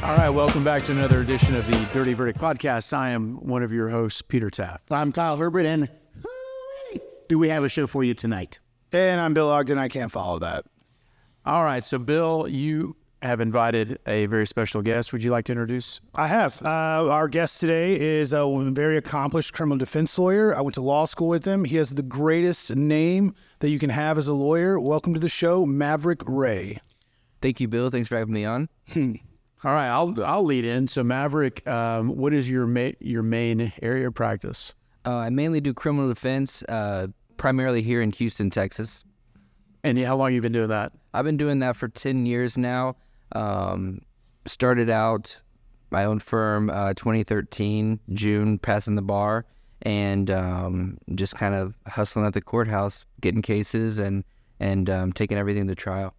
All right, welcome back to another edition of the Dirty Verdict Podcast. I am one of your hosts, Peter Taft. I'm Kyle Herbert, and do we have a show for you tonight? And I'm Bill Ogden. I can't follow that. All right, so Bill, you have invited a very special guest. Would you like to introduce? I have. Our guest today is a very accomplished criminal defense lawyer. I went to law school with him. He has the greatest name that you can have as a lawyer. Welcome to the show, Maverick Ray. Thank you, Bill. Thanks for having me on. All right, I'll lead in. So Maverick, what is your main area of practice? I mainly do criminal defense, primarily here in Houston, Texas. And how long have you been doing that? I've been doing that for 10 years now. Started out my own firm 2013, June, passing the bar, and just kind of hustling at the courthouse, getting cases and taking everything to trial.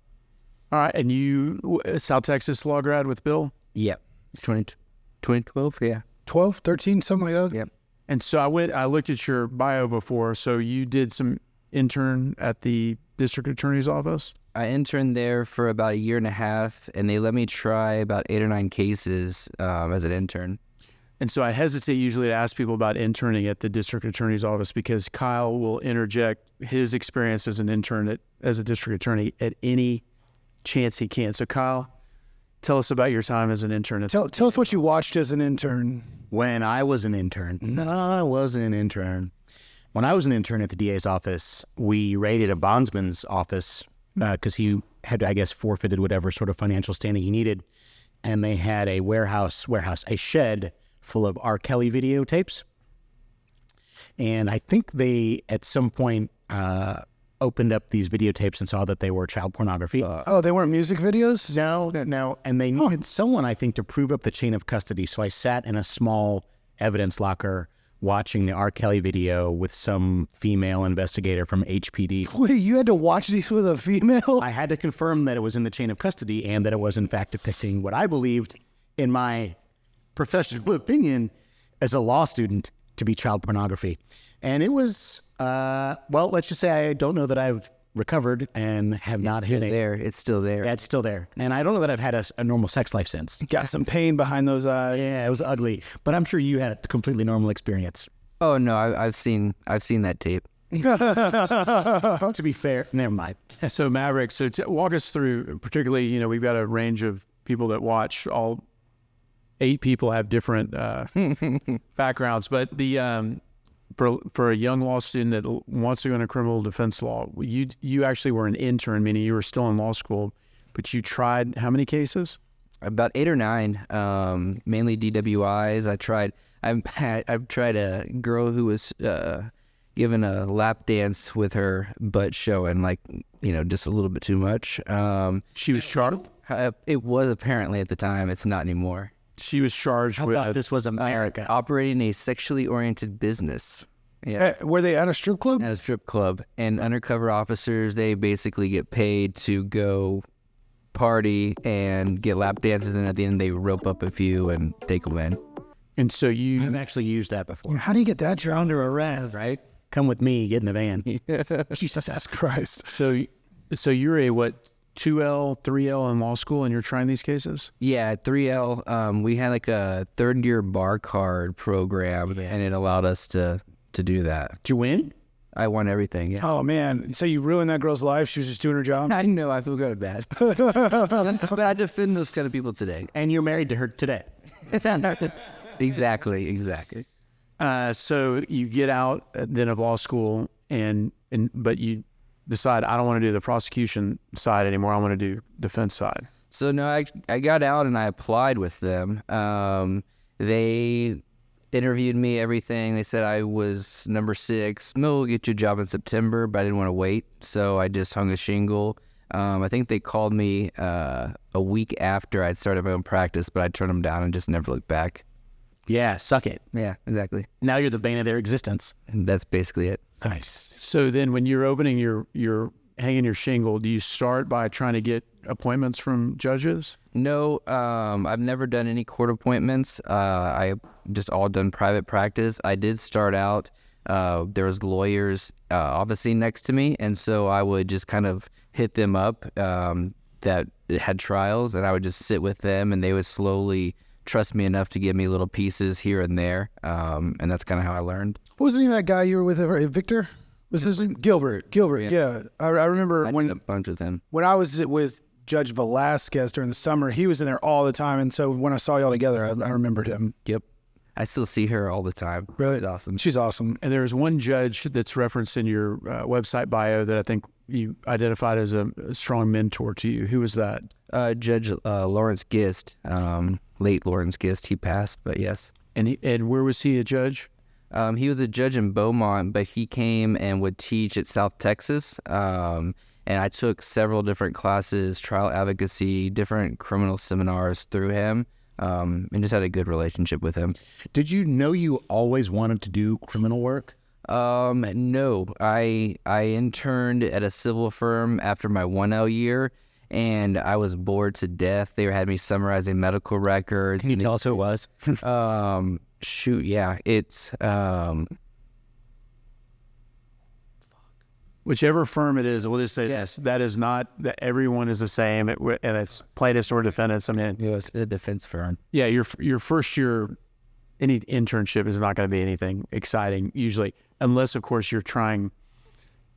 All right, and you, South Texas law grad with Bill? Yep. 2012, yeah. 12, 13, something like that? Yep. And so I looked at your bio before. So you did some intern at the district attorney's office? I interned there for about a year and a half, and they let me try about 8 or 9 cases as an intern. And so I hesitate usually to ask people about interning at the district attorney's office because Kyle will interject his experience as an intern as a district attorney at any chance he can. So Kyle, tell us about your time as an intern. Tell us what you watched as an intern. When I was an intern, When I was an intern at the DA's office, we raided a bondsman's office because he had, I guess, forfeited whatever sort of financial standing he needed. And they had a a shed full of R. Kelly videotapes. And I think they, at some point, opened up these videotapes and saw that they were child pornography. They weren't music videos? No. And they needed someone, I think, to prove up the chain of custody. So I sat in a small evidence locker watching the R. Kelly video with some female investigator from HPD. Wait, you had to watch these with a female? I had to confirm that it was in the chain of custody and that it was, in fact, depicting what I believed, in my professional opinion, as a law student, to be child pornography. And it was, let's just say I don't know that I've recovered and have not hit it. It's still there. Yeah, it's still there. And I don't know that I've had a normal sex life since. Got some pain behind those eyes. Yeah, it was ugly. But I'm sure you had a completely normal experience. Oh no, I've seen that tape. To be fair, never mind. So Maverick, walk us through, particularly, we've got a range of people that watch. All 8 people have different backgrounds, but the for a young law student that wants to go into criminal defense law, you actually were an intern, meaning you were still in law school, but you tried how many cases? About 8 or 9, mainly DWIs. I've tried a girl who was given a lap dance with her butt showing, just a little bit too much. She was charged? It was apparently at the time. It's not anymore. She was charged I with... thought this was America. Operating a sexually oriented business. Yeah. Were they at a strip club? At a strip club. And undercover officers, they basically get paid to go party and get lap dances, and at the end they rope up a few and take them in. And so I've actually used that before. How do you get that? You're under arrest. Right? Come with me, get in the van. Jesus Christ. So you're a, 2L, 3L in law school, and you're trying these cases? Yeah, at 3L, we had a third-year bar card program, and it allowed us to do that. Did you win? I won everything, yeah. Oh, man. So you ruined that girl's life? She was just doing her job? I know, I feel kind of bad. But I defend those kind of people today. And you're married to her today. Exactly. So you get out then of law school, but you decide, I don't want to do the prosecution side anymore. I want to do defense side. So no, I got out and I applied with them. They interviewed me, everything. They said I was number 6. No, we'll get you a job in September, but I didn't want to wait. So I just hung a shingle. I think they called me a week after I'd started my own practice, but I turned them down and just never looked back. Yeah, suck it. Yeah, exactly. Now you're the bane of their existence. And that's basically it. Nice. So then when you're opening your hanging your shingle, do you start by trying to get appointments from judges? No, I've never done any court appointments. I just all done private practice. I did start out, there was lawyers obviously next to me, and so I would just kind of hit them up, that had trials, and I would just sit with them, and they would slowly trust me enough to give me little pieces here and there, and that's kind of how I learned. What was the name of that guy you were with? Victor? Was his name? Gilbert. Yeah. I remember I did a bunch with him. when I was with Judge Velasquez during the summer, he was in there all the time. And so when I saw y'all together, I remembered him. Yep. I still see her all the time. Really? She's awesome. She's awesome. And there's one judge that's referenced in your website bio that I think you identified as a strong mentor to you. Who was that? Judge Lawrence Gist, late Lawrence Gist. He passed, but yes. And where was he a judge? He was a judge in Beaumont, but he came and would teach at South Texas. And I took several different classes, trial advocacy, different criminal seminars through him, and just had a good relationship with him. Did you know you always wanted to do criminal work? No, I interned at a civil firm after my 1L year, and I was bored to death. They had me summarizing medical records. Can you tell us who it was? Shoot, yeah, it's Whichever firm it is, we'll just say yes. That is not that everyone is the same, and it's plaintiffs or defendants. I mean, it's a defense firm. yeah, your first year, any internship is not going to be anything exciting usually, unless of course you're trying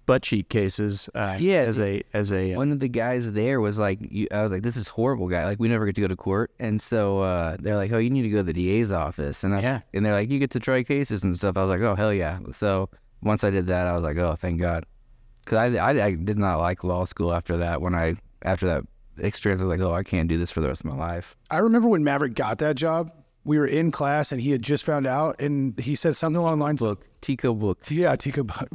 butt cheek cases. As a One of the guys there was like, I was like, this is horrible, guy. Like, we never get to go to court, and so they're like, oh, you need to go to the DA's office, and and they're like, you get to try cases and stuff. I was like, oh, hell yeah. So once I did that, I was like, oh, thank God, because I did not like law school after that. After that experience, I was like, oh, I can't do this for the rest of my life. I remember when Maverick got that job, we were in class and he had just found out, and he said something along the lines of, Tico book. yeah, Tico Buck.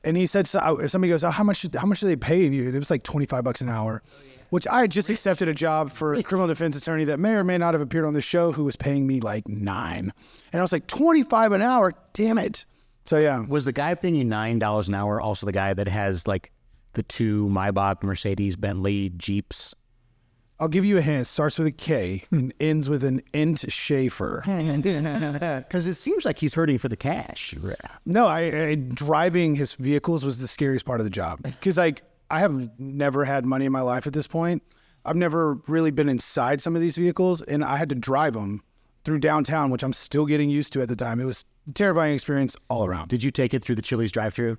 And he said, somebody goes, oh, how much do they pay you? And it was like $25 an hour, which I had just accepted a job for a criminal defense attorney that may or may not have appeared on this show, who was paying me like $9. And I was like, $25 an hour? Damn it. So yeah. Was the guy paying you $9 an hour also the guy that has like the two Maybach, Mercedes, Bentley, Jeeps? I'll give you a hint. It starts with a K and ends with an Int Schaefer. Because it seems like he's hurting for the cash. No, I driving his vehicles was the scariest part of the job. Because like, I have never had money in my life at this point. I've never really been inside some of these vehicles, and I had to drive them through downtown, which I'm still getting used to at the time. It was a terrifying experience all around. Did you take it through the Chili's drive-thru?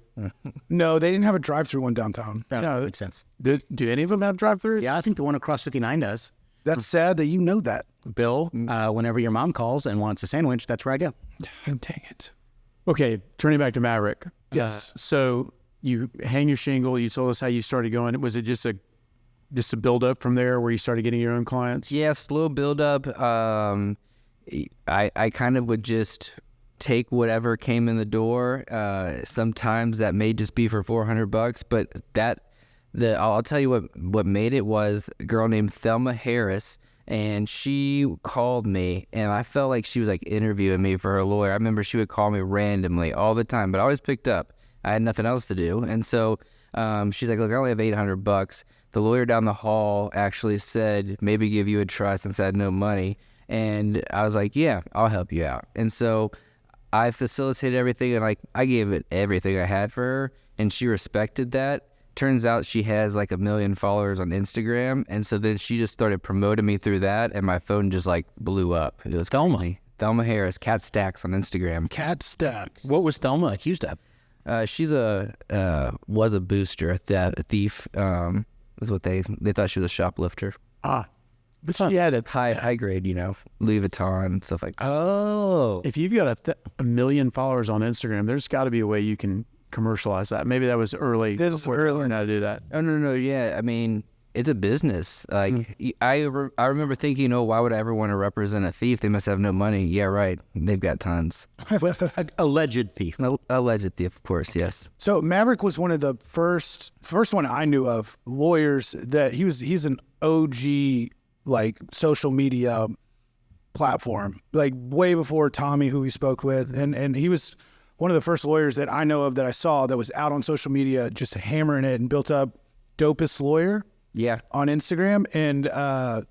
No, they didn't have a drive-through one downtown. No, Makes sense. do any of them have drive-through? Yeah, I think the one across 59 does. That's sad that you know that. Bill, whenever your mom calls and wants a sandwich, that's where I go. Dang it. Okay, turning back to Maverick. Yes. So you hang your shingle. You told us how you started going. Was it just a build up from there, where you started getting your own clients? Yeah, slow build up. I kind of would just take whatever came in the door. Sometimes that may just be for $400, but I'll tell you what made it was a girl named Thelma Harris, and she called me, and I felt like she was like interviewing me for her lawyer. I remember she would call me randomly all the time, but I always picked up. I had nothing else to do, and so she's like, look, I only have $800. The lawyer down the hall actually said maybe give you a try since I had no money. And I was like, yeah, I'll help you out. And so I facilitated everything, and like I gave it everything I had for her, and she respected that. Turns out she has like 1 million followers on Instagram, and so then she just started promoting me through that, and my phone just like blew up. It was Thelma Harris, Cat Stacks on Instagram. Cat Stacks. What was Thelma accused of? She's was a booster, a thief. Was what they thought she was a shoplifter. But she had a High grade, Louis Vuitton, stuff like that. Oh. If you've got a million followers on Instagram, there's got to be a way you can commercialize that. Maybe that was early. This was where you early. learned how to do that. Oh, no, yeah. I mean, it's a business. Like, I remember thinking, why would I ever want to represent a thief? They must have no money. Yeah, right. They've got tons. Alleged thief. Alleged thief, of course, yes. So Maverick was one of the first one I knew of lawyers that he's an OG like social media platform, like way before Tommy, who we spoke with, and he was one of the first lawyers that I know of that I saw that was out on social media just hammering it, and built up Dopest Lawyer. Yeah. On Instagram. And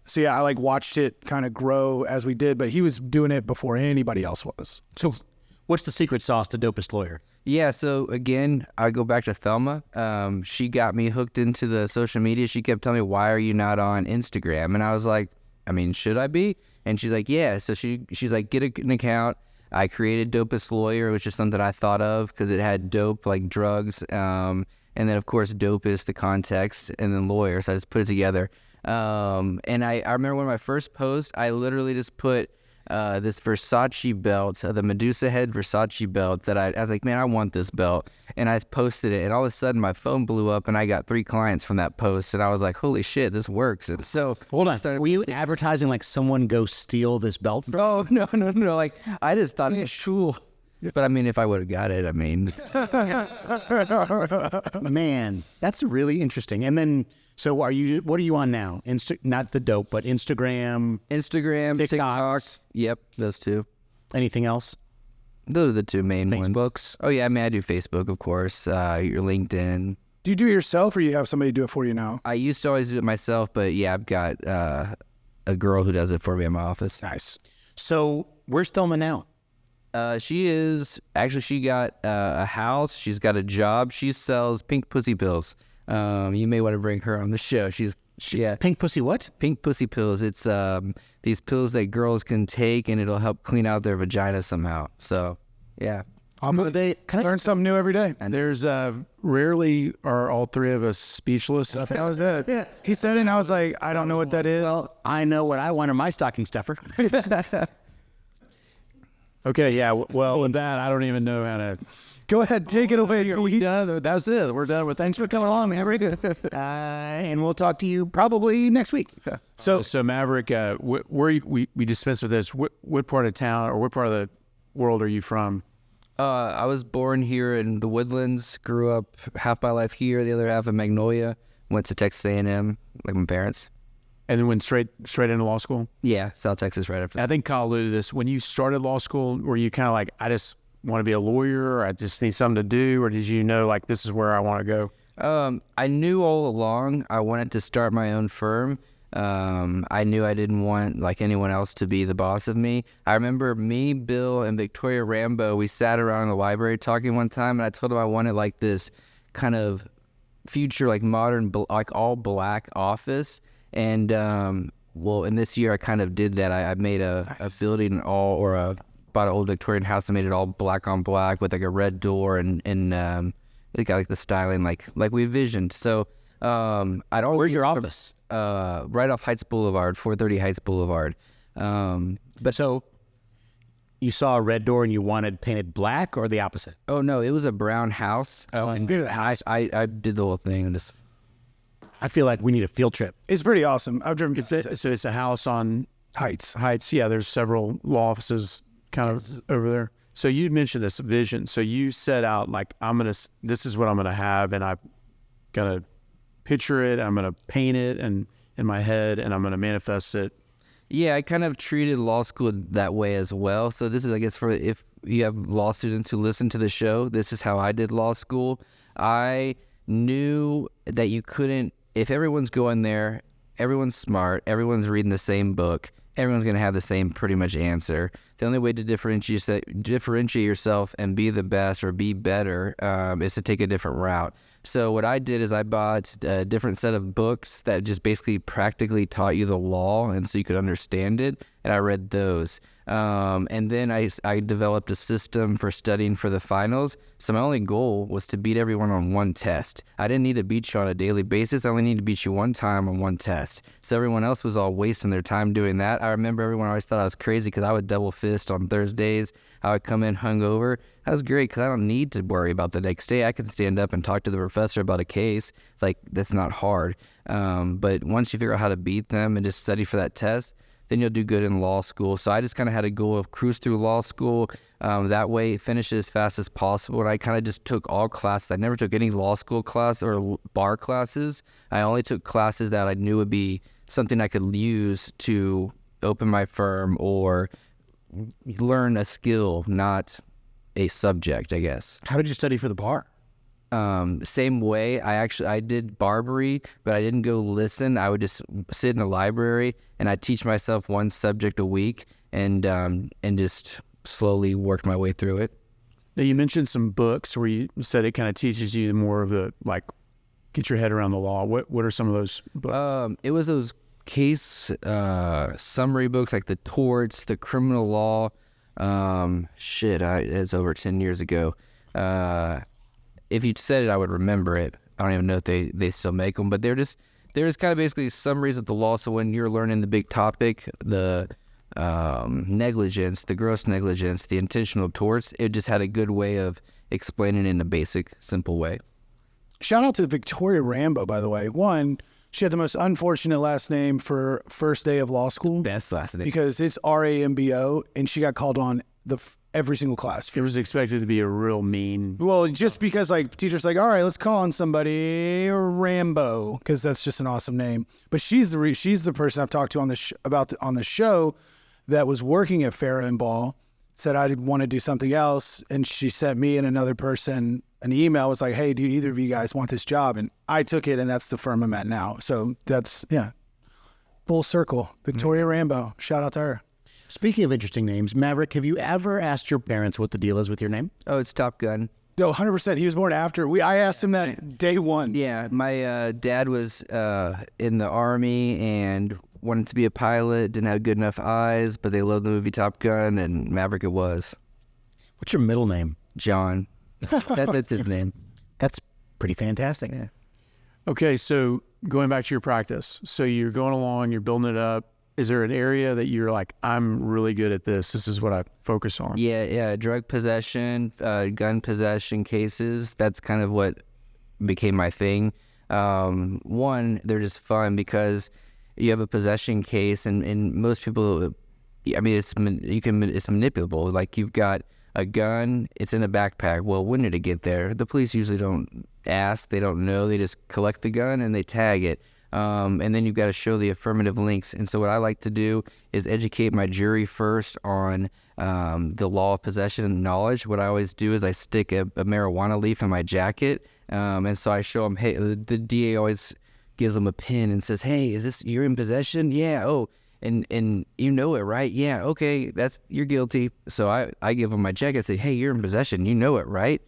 so yeah, I like watched it kind of grow as we did, but he was doing it before anybody else was. So What's the secret sauce to Dopest Lawyer? Yeah, so again, I go back to Thelma. She got me hooked into the social media. She kept telling me, why are you not on Instagram? And I was like, I mean, should I be? And she's like, yeah. So she's like, get an account. I created Dopest Lawyer, which is something I thought of because it had dope, like drugs. And then, of course, Dopest, the context, and then lawyer. So I just put it together. And I remember one of my first posts, I literally just put this Versace belt, the Medusa head Versace belt that I was like, man, I want this belt. And I posted it, and all of a sudden my phone blew up, and I got 3 clients from that post. And I was like, holy shit, this works. And so Hold on. Were you advertising like someone go steal this belt? oh, no. Like, I just thought it was cool. But I mean, if I would have got it, I mean, Man, that's really interesting. And then, so what are you on now? Not the dope, but Instagram, Instagram, TikTok. TikToks. Yep, those 2. Anything else? Those are the 2 main ones. Facebooks? Oh, yeah, I mean, I do Facebook, of course, your LinkedIn. Do you do it yourself, or you have somebody do it for you now? I used to always do it myself, but yeah, I've got a girl who does it for me in my office. Nice. So where's Thelma now? She got a house. She's got a job. She sells pink pussy pills. You may want to bring her on the show. Yeah. Pink pussy what? Pink pussy pills. It's these pills that girls can take, and it'll help clean out their vagina somehow. So, yeah. Can I learn something new every day? And there's rarely are all 3 of us speechless. I think That was it. Yeah. He said it, and I was like, I don't know what that is. Well, I know what I want in my stocking stuffer. Okay, yeah. Well, with that, I don't even know how to. Go ahead, take it away. Are we done? That's it. We're done with. Thanks for coming along, Maverick. And we'll talk to you probably next week. So Maverick, where we dispense with this. What part of town or what part of the world are you from? I was born here in the Woodlands. Grew up half my life here, the other half in Magnolia. Went to Texas A&M, like my parents. And then went straight into law school? Yeah, South Texas right after. I think Kyle alluded to this. When you started law school, were you kind of like, I just want to be a lawyer, or I just need something to do, or did you know, like, this is where I want to go? I knew all along I wanted to start my own firm. I knew I didn't want, like, anyone else to be the boss of me. I remember me, Bill, and Victoria Rambo, we sat around in the library talking one time, and I told him I wanted, like, this kind of future, like, modern, like, all black office. And well, in this year I kind of did that. I made a building bought an old Victorian house and made it all black on black with like a red door and it got like the styling like we envisioned. So I'd always Where's your office? Right off Heights Boulevard, 430 Heights Boulevard. But so you saw a red door and you wanted painted black, or the opposite? Oh no, it was a brown house. Oh, and the house. I did the whole thing and just. I feel like we need a field trip. It's pretty awesome. I've driven. So it's a house on Heights. Yeah, there's several law offices kind of over there. So you mentioned this vision. So you set out like, this is what I'm gonna have, and I'm gonna picture it. I'm gonna paint it and in my head, and I'm gonna manifest it. Yeah, I kind of treated law school that way as well. So this is, I guess, for if you have law students who listen to the show, this is how I did law school. I knew that you couldn't. If everyone's going there, everyone's smart, everyone's reading the same book, everyone's going to have the same pretty much answer. The only way to differentiate yourself and be the best or be better is to take a different route. So what I did is I bought a different set of books that just basically practically taught you the law, and so you could understand it, and I read those. And then I developed a system for studying for the finals. So my only goal was to beat everyone on one test. I didn't need to beat you on a daily basis. I only need to beat you one time on one test. So everyone else was all wasting their time doing that. I remember everyone always thought I was crazy because I would double fist on Thursdays. I would come in hungover. That was great because I don't need to worry about the next day. I can stand up and talk to the professor about a case. Like, that's not hard. But once you figure out how to beat them and just study for that test, then you'll do good in law school. So I just kind of had a goal of cruise through law school. That way, finish it as fast as possible. And I kind of just took all classes. I never took any law school class or bar classes. I only took classes that I knew would be something I could use to open my firm or learn a skill, not a subject, I guess. How did you study for the bar? Same way. I did Barbary, but I didn't go listen. I would just sit in the library and I teach myself one subject a week and just slowly worked my way through it. Now, you mentioned some books where you said it kind of teaches you more of the, like, get your head around the law. What are some of those books? It was those case summary books, like the torts, the criminal law. It's over 10 years ago. If you said it, I would remember it. I don't even know if they still make them, but they're just kind of basically summaries of the law. So when you're learning the big topic, the negligence, the gross negligence, the intentional torts, it just had a good way of explaining it in a basic, simple way. Shout out to Victoria Rambo, by the way. One, she had the most unfortunate last name for first day of law school. Best last name. Because it's Rambo, and she got called on every single class. It was expected to be a real mean. Well, just because like teachers like, all right, let's call on somebody Rambo, because that's just an awesome name. But she's the person I've talked to on the show that was working at Farrah and Ball, said I want to do something else, and she sent me and another person an email. Was like, hey, do either of you guys want this job? And I took it, and that's the firm I'm at now. So that's full circle. Victoria Rambo, shout out to her. Speaking of interesting names, Maverick, have you ever asked your parents what the deal is with your name? Oh, it's Top Gun. No, 100%. He was born after. I asked him that day one. Yeah, my dad was in the Army and wanted to be a pilot, didn't have good enough eyes, but they loved the movie Top Gun, and Maverick it was. What's your middle name? John. That's his name. That's pretty fantastic. Yeah. Okay, so going back to your practice. So you're going along, you're building it up. Is there an area that you're like, I'm really good at this? This is what I focus on. Yeah. Drug possession, gun possession cases. That's kind of what became my thing. One, they're just fun because you have a possession case, and most people, I mean, it's manipulable. Like you've got a gun, it's in a backpack. Well, when did it get there? The police usually don't ask. They don't know. They just collect the gun and they tag it. And then you've got to show the affirmative links. And so what I like to do is educate my jury first on the law of possession and knowledge. What I always do is I stick a marijuana leaf in my jacket. And so I show them, hey, the DA always gives them a pin and says, hey, is this, you're in possession? Yeah. Oh, and you know it, right? Yeah. Okay. You're guilty. So I give them my jacket and say, hey, you're in possession. You know it, right?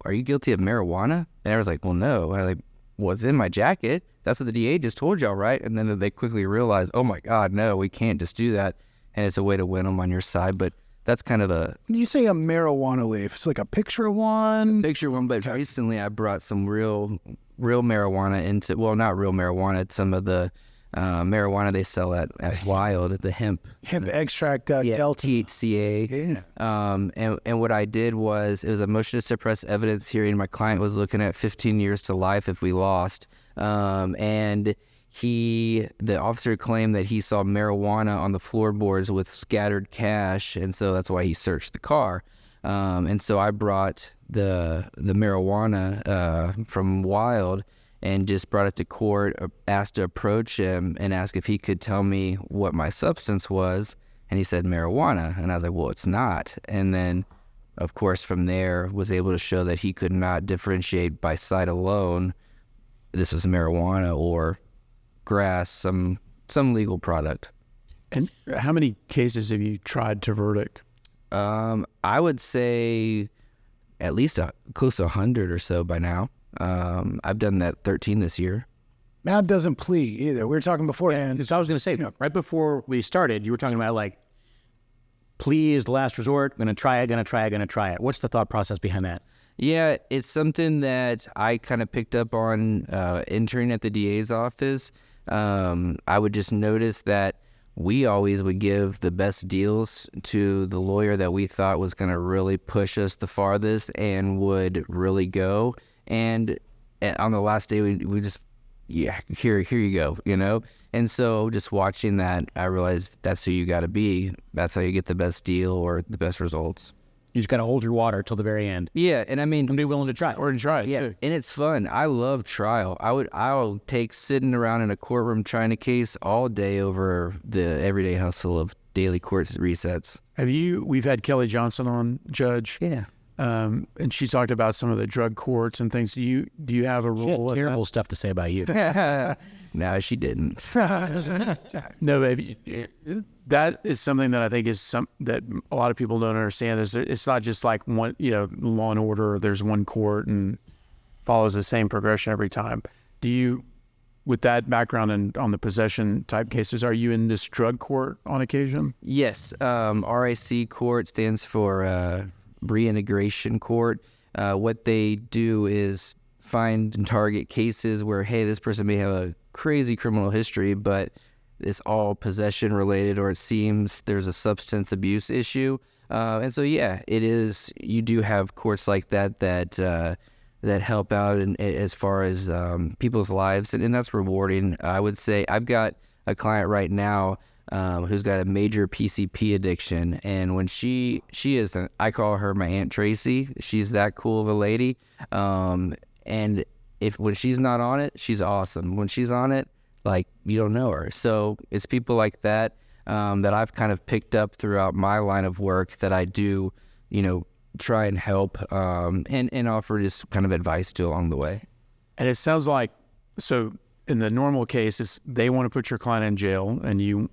Are you guilty of marijuana? And I was like, well, no. And I was like, well, it's in my jacket. That's what the DA just told y'all, right? And then they quickly realize, oh my God, no, we can't just do that. And it's a way to win them on your side. But that's kind of When you say a marijuana leaf, it's like a picture one? Picture one, but recently I brought some real marijuana into, well, not real marijuana, some of the marijuana they sell at Wild, at the hemp Extract, Delta. THCA. Yeah. And what I did was, it was a motion to suppress evidence hearing. My client was looking at 15 years to life if we lost. And the officer claimed that he saw marijuana on the floorboards with scattered cash, and so that's why he searched the car. And so I brought the marijuana from Wild and just brought it to court, asked to approach him and ask if he could tell me what my substance was, and he said marijuana. And I was like, well, it's not. And then, of course, from there, was able to show that he could not differentiate by sight alone, this is marijuana or grass, some legal product. And how many cases have you tried to verdict? I would say at least close to 100 or so by now. I've done that 13 this year. Matt doesn't plea either. We were talking beforehand. So I was going to say, right before we started, you were talking about like, plea is the last resort. Going to try it. What's the thought process behind that? Yeah, it's something that I kind of picked up on interning at the DA's office. I would just notice that we always would give the best deals to the lawyer that we thought was going to really push us the farthest and would really go. And on the last day, we just, yeah, here you go, you know? And so just watching that, I realized that's who you got to be. That's how you get the best deal or the best results. You just got to hold your water till the very end. Yeah, and I mean, and be willing to try. Or to try it, yeah, too. And it's fun. I love trial. I'll take sitting around in a courtroom trying a case all day over the everyday hustle of daily court resets. We've had Kelly Johnson on, Judge. Yeah. And she talked about some of the drug courts and things. Do you have a role? She had terrible stuff to say about you. No, she didn't. No, baby. That is something that I think is that a lot of people don't understand. Is it's not just like one, Law and Order. There's one court and follows the same progression every time. Do you, with that background and on the possession type cases, are you in this drug court on occasion? Yes, RIC court stands for reintegration court. What they do is find and target cases where, hey, this person may have a crazy criminal history, but it's all possession related, or it seems there's a substance abuse issue. And so, yeah, it is. You do have courts like that help out as far as people's lives, and that's rewarding. I would say I've got a client right now who's got a major PCP addiction, and when she is, I call her my Aunt Tracy. She's that cool of a lady, and when she's not on it, she's awesome. When she's on it, like, you don't know her. So it's people like that that I've kind of picked up throughout my line of work that I do, try and help and offer just kind of advice to along the way. And it sounds like, so in the normal case, they want to put your client in jail and you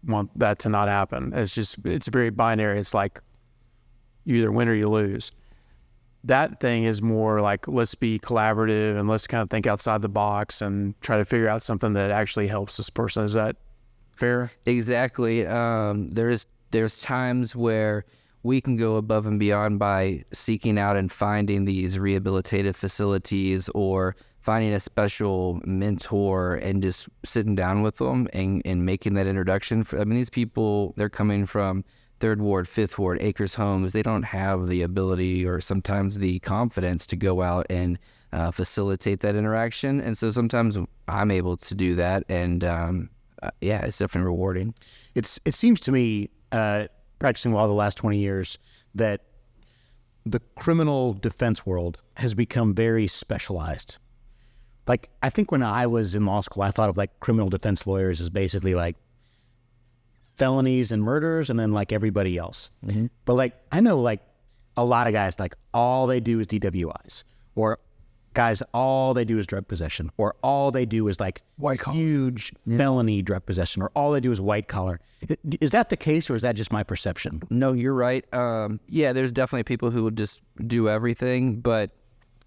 want that to not happen. It's very binary. It's like you either win or you lose. That thing is more like, let's be collaborative and let's kind of think outside the box and try to figure out something that actually helps this person. Is that fair? Exactly. There's times where we can go above and beyond by seeking out and finding these rehabilitative facilities or finding a special mentor and just sitting down with them and making that introduction. These people, they're coming from 3rd Ward, 5th Ward, Acres Homes. They don't have the ability or sometimes the confidence to go out and facilitate that interaction. And so sometimes I'm able to do that. And it's definitely rewarding. It seems to me, practicing law the last 20 years, that the criminal defense world has become very specialized. Like, I think when I was in law school, I thought of like criminal defense lawyers as basically like felonies and murders and then like everybody else. Mm-hmm. But like, I know like a lot of guys, like all they do is DWIs, or guys, all they do is drug possession, or all they do is like white collar, huge felony drug possession, or all they do is white collar. Is that the case, or is that just my perception? No, you're right. There's definitely people who would just do everything, but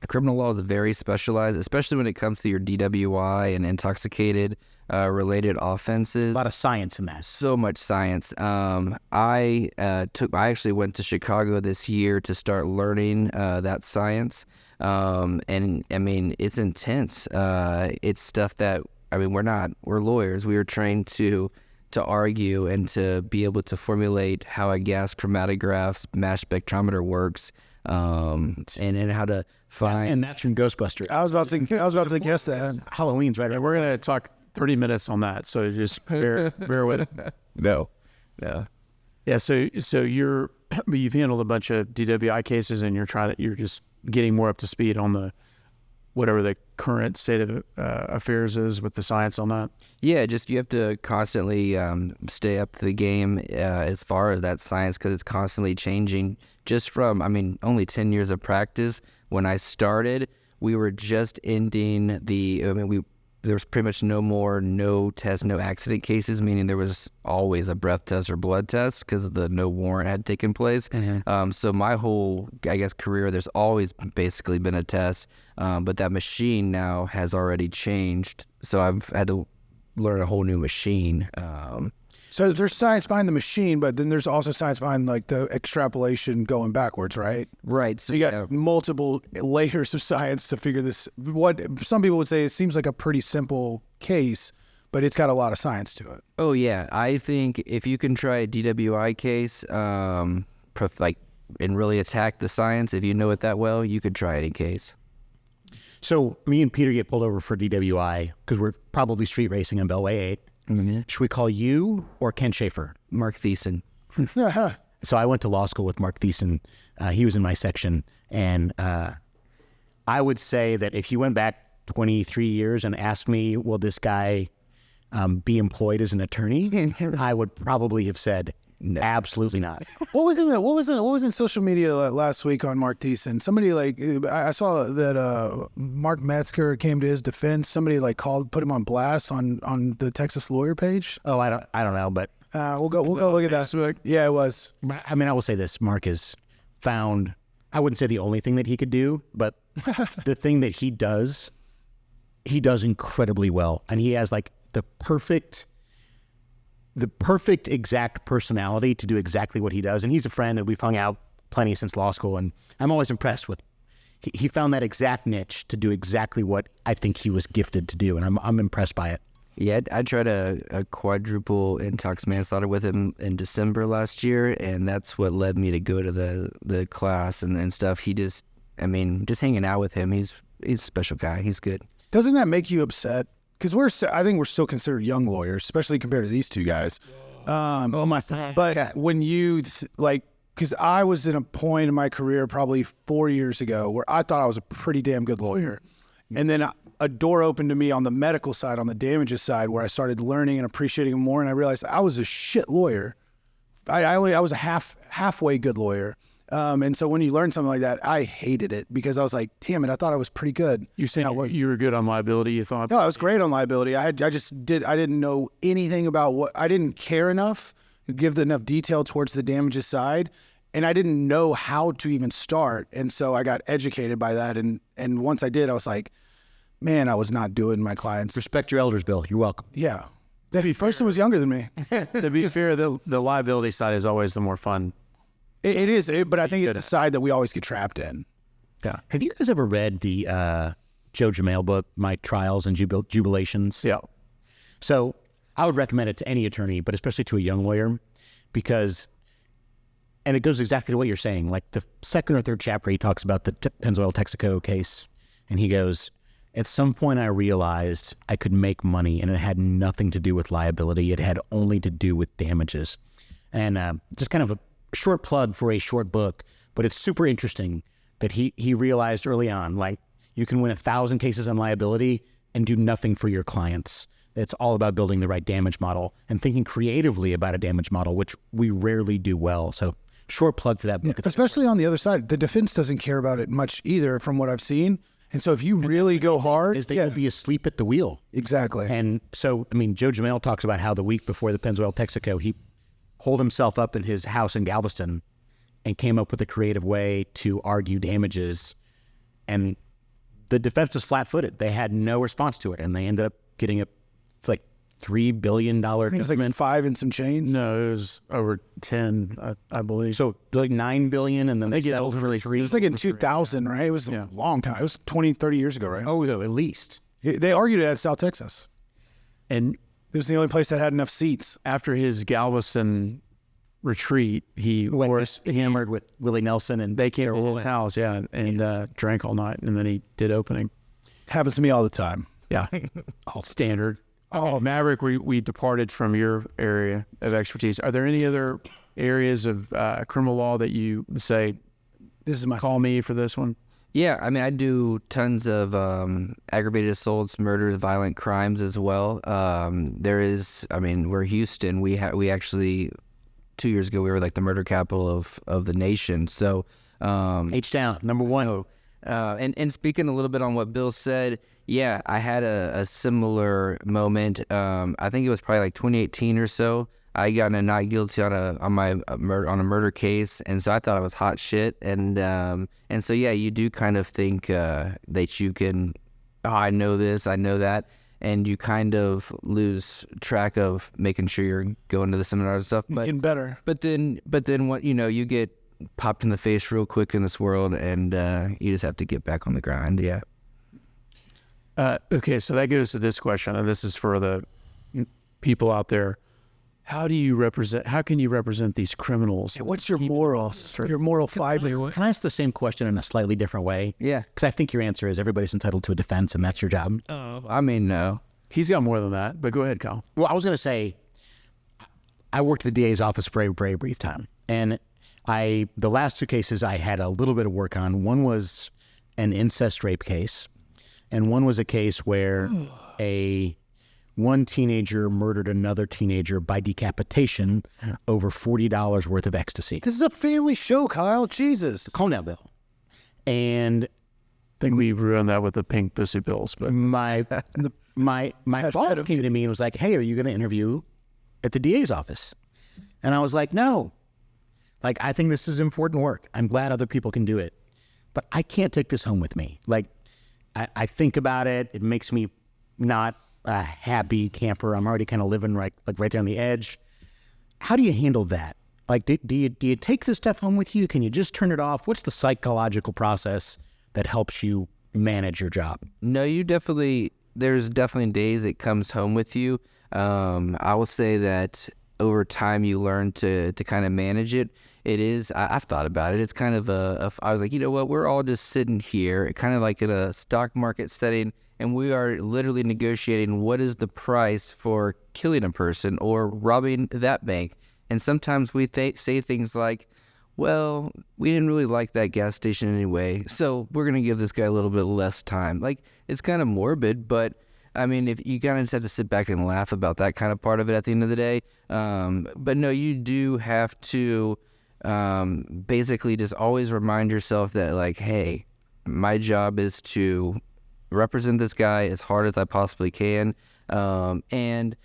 criminal law is very specialized, especially when it comes to your DWI and intoxicated related offenses. A lot of science in that. So much science. I actually went to Chicago this year to start learning that science. And I mean, it's intense. It's stuff that, we're lawyers. We are trained to argue and to be able to formulate how a gas chromatograph mass spectrometer works, and how to find. And that's from Ghostbusters. I was about to guess that. Halloween's right. We're going to talk 30 minutes on that. So just bear with it. No. Yeah. So you've handled a bunch of DWI cases and you're just getting more up to speed on whatever the current state of affairs is with the science on that. Yeah, just you have to constantly stay up to the game as far as that science, because it's constantly changing. Just from, only 10 years of practice. When I started, we were just ending there was pretty much no test, no accident cases, meaning there was always a breath test or blood test because the no warrant had taken place. Mm-hmm. So my whole, career, there's always basically been a test, but that machine now has already changed. So I've had to learn a whole new machine. So there's science behind the machine, but then there's also science behind like the extrapolation going backwards, right? Right. So you got multiple layers of science to figure this. What some people would say, it seems like a pretty simple case, but it's got a lot of science to it. Oh yeah, I think if you can try a DWI case, and really attack the science, if you know it that well, you could try any case. So me and Peter get pulled over for DWI because we're probably street racing on Beltway 8. Mm-hmm. Should we call you or Ken Schaefer? Mark Thiessen. So I went to law school with Mark Thiessen. He was in my section. And I would say that if you went back 23 years and asked me, will this guy be employed as an attorney? I would probably have said No. Absolutely not. What was in social media last week on Mark Thiessen? Somebody I saw that Mark Metzger came to his defense. Somebody put him on blast on the Texas Lawyer page. Oh, I don't know, but We'll go look at that. Yeah, it was. I mean, I will say this: Mark has found. I wouldn't say the only thing that he could do, but the thing that he does incredibly well, and he has the perfect exact personality to do exactly what he does. And he's a friend, and we've hung out plenty since law school, and I'm always impressed with. He found that exact niche to do exactly what I think he was gifted to do, and I'm impressed by it. Yeah, I tried a quadruple intox manslaughter with him in December last year, and that's what led me to go to the class and stuff. He just hanging out with him, he's a special guy. He's good. Doesn't that make you upset? Because I think we're still considered young lawyers, especially compared to these two guys. Oh my God! But when you because I was in a point in my career probably 4 years ago where I thought I was a pretty damn good lawyer, and then a door opened to me on the medical side, on the damages side, where I started learning and appreciating them more, and I realized I was a shit lawyer. I was a halfway good lawyer. And so when you learn something like that, I hated it because I was like, damn it, I thought I was pretty good. You're saying you were good on liability, you thought? No, I was great on liability. I didn't know anything about I didn't care enough, give enough detail towards the damages side, and I didn't know how to even start. And so I got educated by that. And once I did, I was like, man, I was not doing my clients. Respect your elders, Bill. You're welcome. Yeah. The person was younger than me. To be fair, the liability side is always the more fun. It is, but I think it's the side that we always get trapped in. Yeah. Have you guys ever read the J Mailbook, My Trials and Jubilations? Yeah. So I would recommend it to any attorney, but especially to a young lawyer, because, and it goes exactly to what you're saying. Like the second or third chapter, he talks about the Pennzoil Texaco case, and he goes, at some point I realized I could make money, and it had nothing to do with liability. It had only to do with damages. And just kind of a short plug for a short book, but it's super interesting that he realized early on, you can win 1,000 cases on liability and do nothing for your clients. It's all about building the right damage model and thinking creatively about a damage model, which we rarely do well. So short plug for that book. Yeah, especially on the other side, the defense doesn't care about it much either, from what I've seen. And so if you really go hard, they will be asleep at the wheel. Exactly. And so, Joe Jamel talks about how the week before the Pennzoil Texaco, he holed himself up in his house in Galveston and came up with a creative way to argue damages. And the defense was flat-footed. They had no response to it, and they ended up getting a $3 billion judgment. It was 5 and some change. No, it was over 10, I believe. So $9 billion, and then they settled for It was in 2000, right? It was a long time. It was 20, 30 years ago, right? Oh, no, at least. They argued it at South Texas. And it was the only place that had enough seats. After his Galveston retreat, he hammered with Willie Nelson, and they came to his house, and drank all night, and then he did opening. Happens to me all the time. Yeah, all standard. Oh, Maverick, we departed from your area of expertise. Are there any other areas of criminal law that you say, this is my call me for this one? Yeah, I do tons of aggravated assaults, murders, violent crimes as well. There is, we're Houston. We actually 2 years ago we were the murder capital of the nation. So H-Town, number one. And speaking a little bit on what Bill said, yeah, I had a similar moment. I think it was probably 2018 or so. I got a not guilty on a murder case, and so I thought I was hot shit. And so yeah, you do kind of think that you can. Oh, I know this, I know that, and you kind of lose track of making sure you're going to the seminars and stuff. But getting better. But then what you get popped in the face real quick in this world, and you just have to get back on the grind. Yeah. Okay, so that goes to this question, and this is for the people out there. How can you represent these criminals? What's your morals? Your moral fiber? Can I ask the same question in a slightly different way? Yeah. Because I think your answer is everybody's entitled to a defense, and that's your job. Oh, no. He's got more than that, but go ahead, Kyle. Well, I was going to say, I worked at the DA's office for a very brief time, and the last 2 cases I had a little bit of work on. One was an incest rape case, and one was a case where a one teenager murdered another teenager by decapitation over $40 worth of ecstasy. This is a family show, Kyle. Jesus. Calm down, Bill. And I think we ruined that with the pink pussy pills, but my boss came to me and was like, hey, are you going to interview at the DA's office? And I was like, no. Like, I think this is important work. I'm glad other people can do it. But I can't take this home with me. Like, I think about it. It makes me not a happy camper. I'm already kind of living right there on the edge. How do you handle that? Like, do you take this stuff home with you? Can you just turn it off? What's the psychological process that helps you manage your job? No, there's definitely days it comes home with you. I will say that over time you learn to kind of manage it. It is, I've thought about it. It's kind of I was like, you know what, we're all just sitting here, kind of like in a stock market setting, and we are literally negotiating what is the price for killing a person or robbing that bank. And sometimes we say things like, well, we didn't really like that gas station anyway, so we're going to give this guy a little bit less time. Like, it's kind of morbid, but I mean, if you kind of just have to sit back and laugh about that kind of part of it at the end of the day. But no, you do have to basically just always remind yourself that, like, hey, my job is to represent this guy as hard as I possibly can, and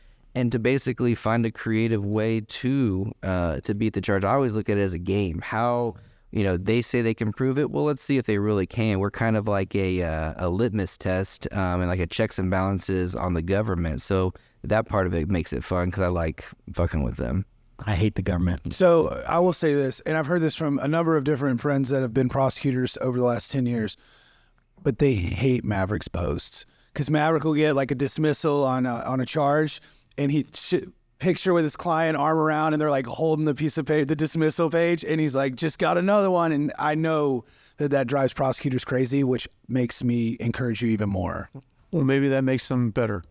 to basically find a creative way to beat the charge. I always look at it as a game. How, they say they can prove it. Well, let's see if they really can. We're kind of like a litmus test and like a checks and balances on the government. So that part of it makes it fun because I like fucking with them. I hate the government. So I will say this, and I've heard this from a number of different friends that have been prosecutors over the last 10 years, but they hate Maverick's posts because Maverick will get like a dismissal on a charge, and he picture with his client, arm around, and they're like holding the piece of paper, the dismissal page, and he's like, just got another one. And I know that drives prosecutors crazy, which makes me encourage you even more. well, maybe that makes them better,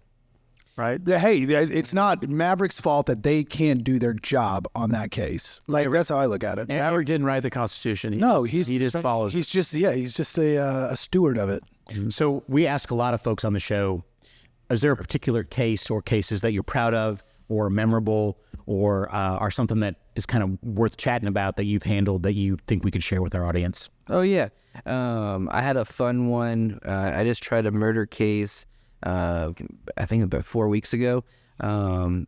right? Hey, it's not Maverick's fault that they can't do their job on that case. Like, that's how I look at it. Maverick didn't write the Constitution. He just follows. He's just a steward of it. So we ask a lot of folks on the show, is there a particular case or cases that you're proud of or memorable or are something that is kind of worth chatting about that you've handled that you think we could share with our audience? Oh, yeah. I had a fun one. I just tried a murder case, I think about 4 weeks ago.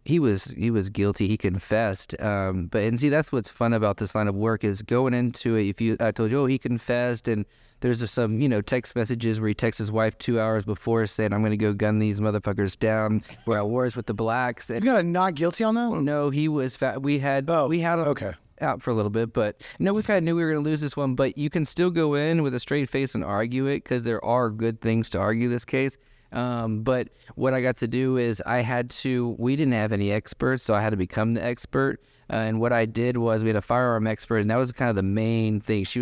He was guilty. He confessed. And see, that's what's fun about this line of work is going into it. I told you, he confessed, and there's just some, text messages where he texts his wife 2 hours before saying, I'm going to go gun these motherfuckers down. We're at wars with the blacks. And You got a not guilty on that? no, he was we had him okay. out for a little bit, but no, we kind of knew we were going to lose this one, but you can still go in with a straight face and argue it because there are good things to argue this case. But what I got to do is we didn't have any experts, so I had to become the expert. And what I did was we had a firearm expert, and that was kind of the main thing. She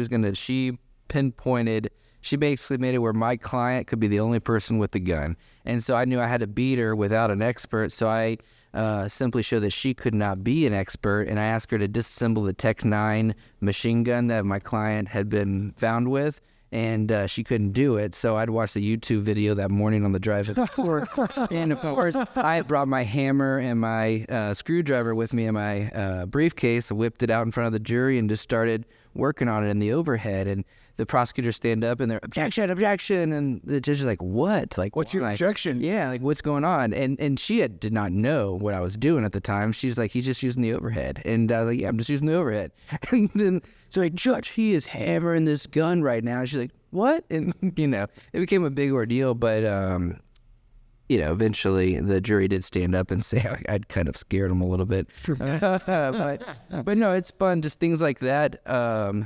basically made it where my client could be the only person with the gun. And so I knew I had to beat her without an expert. So I simply showed that she could not be an expert. And I asked her to disassemble the Tech 9 machine gun that my client had been found with. And she couldn't do it. So I'd watched the YouTube video that morning on the drive to work. And of course, I had brought my hammer and my screwdriver with me in my briefcase. I whipped it out in front of the jury and just started working on it in the overhead. And the prosecutors stand up and they're, objection. And the judge is like, what? Like, What's your objection? Yeah, like, what's going on? And she did not know what I was doing at the time. She's like, he's just using the overhead. And I was like, yeah, I'm just using the overhead. And then, so like, Judge, he is hammering this gun right now. She's like, what? And, it became a big ordeal. But, eventually the jury did stand up and say I'd kind of scared them a little bit. But no, it's fun. Just things like that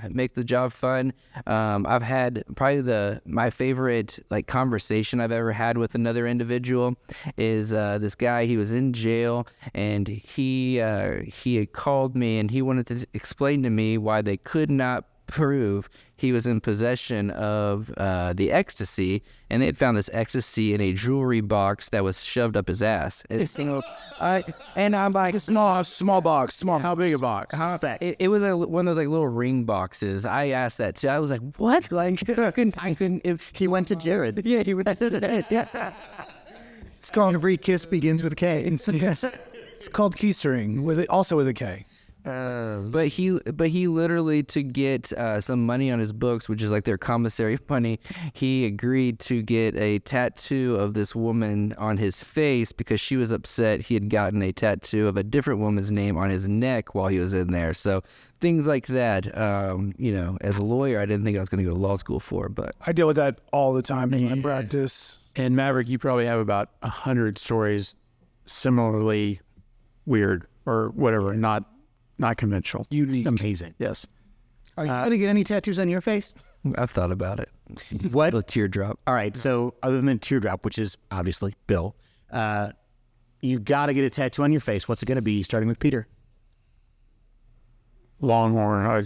make the job fun. I've had probably my favorite conversation I've ever had with another individual is this guy. He was in jail and he had called me and he wanted to explain to me why they could not prove he was in possession of the ecstasy, and they had found this ecstasy in a jewelry box that was shoved up his ass. And I'm like, Small box. How big a box? it was one of those little ring boxes. I asked that too. I was like, what? I couldn't. He went to Jared. Yeah, he went. Yeah. It's called Every kiss begins with a K. yes. It's called keystering also with a K. But he literally, to get some money on his books, which is like their commissary money, he agreed to get a tattoo of this woman on his face because she was upset he had gotten a tattoo of a different woman's name on his neck while he was in there. So things like that, as a lawyer, I didn't think I was going to go to law school for, but I deal with that all the time in my practice. And Maverick, you probably have about 100 stories similarly weird or whatever, not conventional. Unique. Amazing. Yes. Are you going to get any tattoos on your face? I've thought about it. What? A teardrop. All right. So other than teardrop, which is obviously Bill, you got to get a tattoo on your face. What's it going to be? Starting with Peter. Longhorn.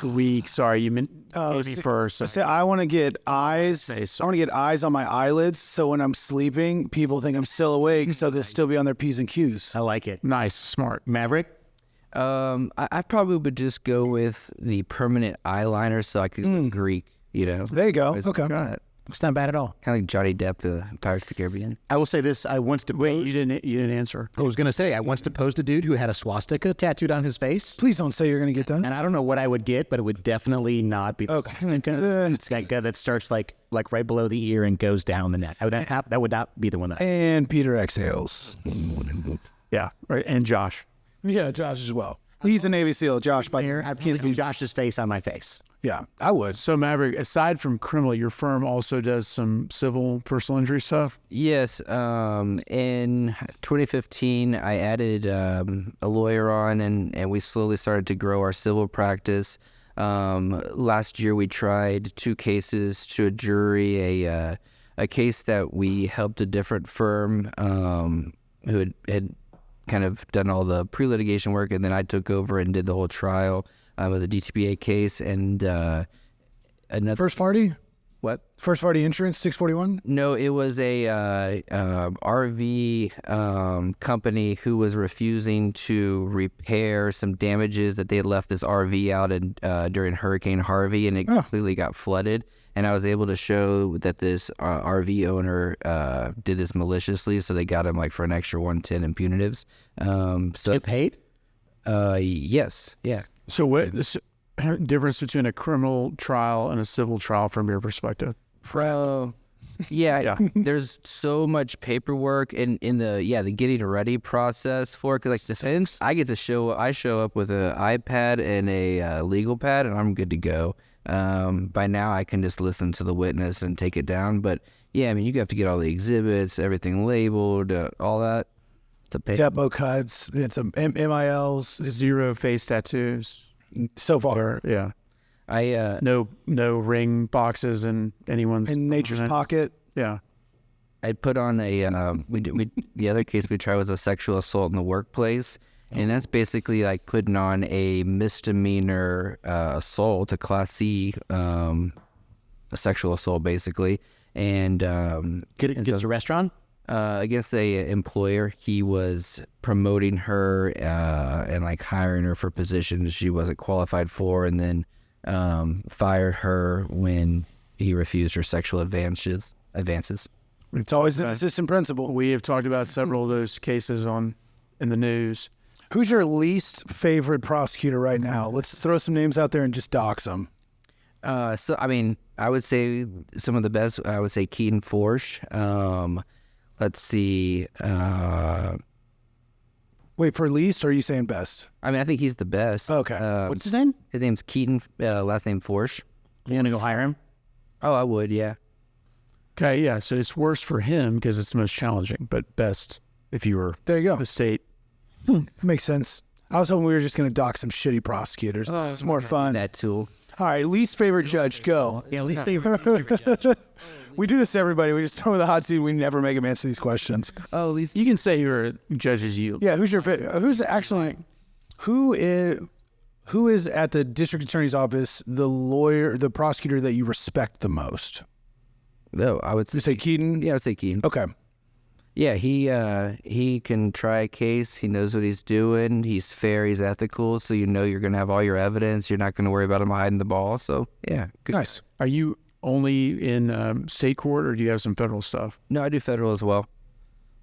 Weak. Sorry, you meant me first. I want to get eyes. Face. I want to get eyes on my eyelids, so when I'm sleeping, people think I'm still awake, so they'll still be on their P's and Q's. I like it. Nice, smart. Maverick? I probably would just go with the permanent eyeliner so I could look Greek, There you go. Okay. It's not bad at all. Kind of like Johnny Depp, the Pirates of the Caribbean. I will say this. I once deposed. Wait, you didn't answer. I was going to say, I once deposed a dude who had a swastika tattooed on his face. Please don't say you're going to get that. And I don't know what I would get, but it would definitely not be. Okay. It's that guy that starts like right below the ear and goes down the neck. That would not be the one that. And Peter exhales. Yeah, right. And Josh. Yeah, Josh as well. He's a Navy SEAL. Josh, by here. I can't see Josh's face on my face. Yeah, I would. So Maverick, aside from criminal, your firm also does some civil personal injury stuff? Yes. In 2015, I added a lawyer on, and we slowly started to grow our civil practice. Last year, we tried 2 cases to a jury, a case that we helped a different firm who had kind of done all the pre-litigation work, and then I took over and did the whole trial. It was a DTPA case, and another First party? What? First party insurance, 641? No, it was a RV company who was refusing to repair some damages that they had left this RV out during Hurricane Harvey, and it completely got flooded. And I was able to show that this RV owner did this maliciously, so they got him for an extra 110 in punitives. So Get paid? Yes, yeah. So what is the difference between a criminal trial and a civil trial from your perspective? Yeah, there's so much paperwork in the getting ready process for it. Cause I show up with an iPad and a legal pad, and I'm good to go. By now I can just listen to the witness and take it down. But yeah, you have to get all the exhibits, everything labeled, all that. It's a paper. Depot cuts, it's a MILs. 0 face tattoos. So far. Yeah. I No ring boxes in anyone's in nature's pocket. Yeah. I put on a the other case we tried was a sexual assault in the workplace, and that's basically like putting on a misdemeanor assault, a Class C, a sexual assault basically, and Against a restaurant? Against a employer. He was promoting her and hiring her for positions she wasn't qualified for, and then fired her when he refused her sexual advances. It's always an assistant principal. We have talked about several of those cases in the news. Who's your least favorite prosecutor right now? Let's throw some names out there and just dox them. I would say some of the best. I would say Keaton Forsch. Let's see. Wait, for least, or are you saying best? I think he's the best. Okay. What's his name? His name's Keaton. Last name Forsch. You want to go hire him? Oh, I would. Yeah. Okay, yeah. So it's worse for him because it's the most challenging, but best if you were There you go. the state. Makes sense. I was hoping we were just going to dox some shitty prosecutors. It's more fun. That tool. All right, least favorite judge, go. Yeah, least favorite. We do this to everybody. We just throw in the hot seat. We never make them answer these questions. Oh, at least You can say who judges you. Yeah, who's your favorite? Who is at the district attorney's office the prosecutor that you respect the most? No, I would You say Keaton? Yeah, I would say Keaton. Okay. Yeah, he can try a case. He knows what he's doing. He's fair. He's ethical. So you're going to have all your evidence. You're not going to worry about him hiding the ball. So yeah, good. Nice. Are you only in state court or do you have some federal stuff? No, I do federal as well.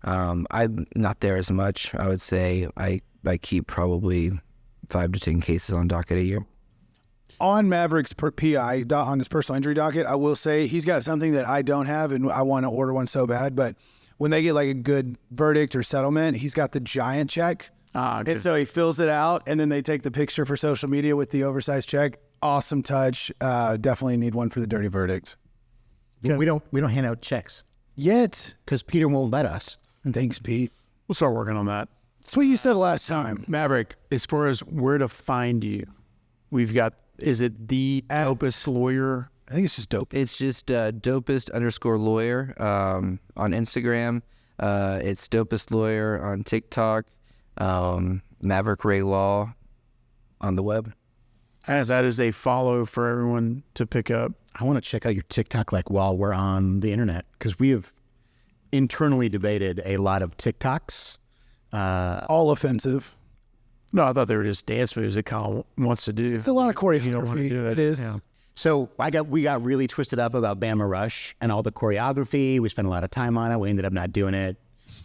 I'm not there as much. I would say I keep probably 5 to 10 cases on docket a year. On Maverick's PI, on his personal injury docket, I will say he's got something that I don't have, and I want to order one so bad. But when they get like a good verdict or settlement, he's got the giant check. Okay. And so he fills it out, and then they take the picture for social media with the oversized check. Awesome touch. Definitely need one for the dirty verdict. Yeah, we don't hand out checks Yet. because Peter won't let us. Thanks, Pete. We'll start working on that. That's what you said last time. Maverick, as far as where to find you, we've got, is it the Dopest Lawyer? I think it's just dope. It's just Dopest_Lawyer on Instagram. It's Dopest Lawyer on TikTok. Maverick Ray Law on the web. And that is a follow for everyone to pick up. I want to check out your TikTok like while we're on the internet because we have internally debated a lot of TikToks. All offensive. No, I thought they were just dance moves that Kyle wants to do. It's a lot of You don't want to choreography. do It is. Yeah. So we got really twisted up about Bama Rush and all the choreography. We spent a lot of time on it. We ended up not doing it.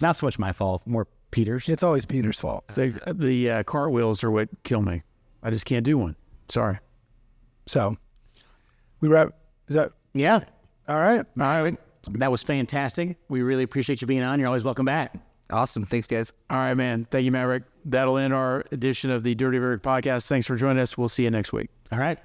Not so much my fault, more Peter's. It's always Peter's fault. The cartwheels are what kill me. I just can't do one. Sorry. So we wrap. Is that Yeah, all right? All right. that was fantastic. We really appreciate you being on. You're always welcome back. Awesome. Thanks, guys. All right, man. Thank you, Maverick. That'll end our edition of the Dirty Verdict podcast. Thanks for joining us. We'll see you next week. All right.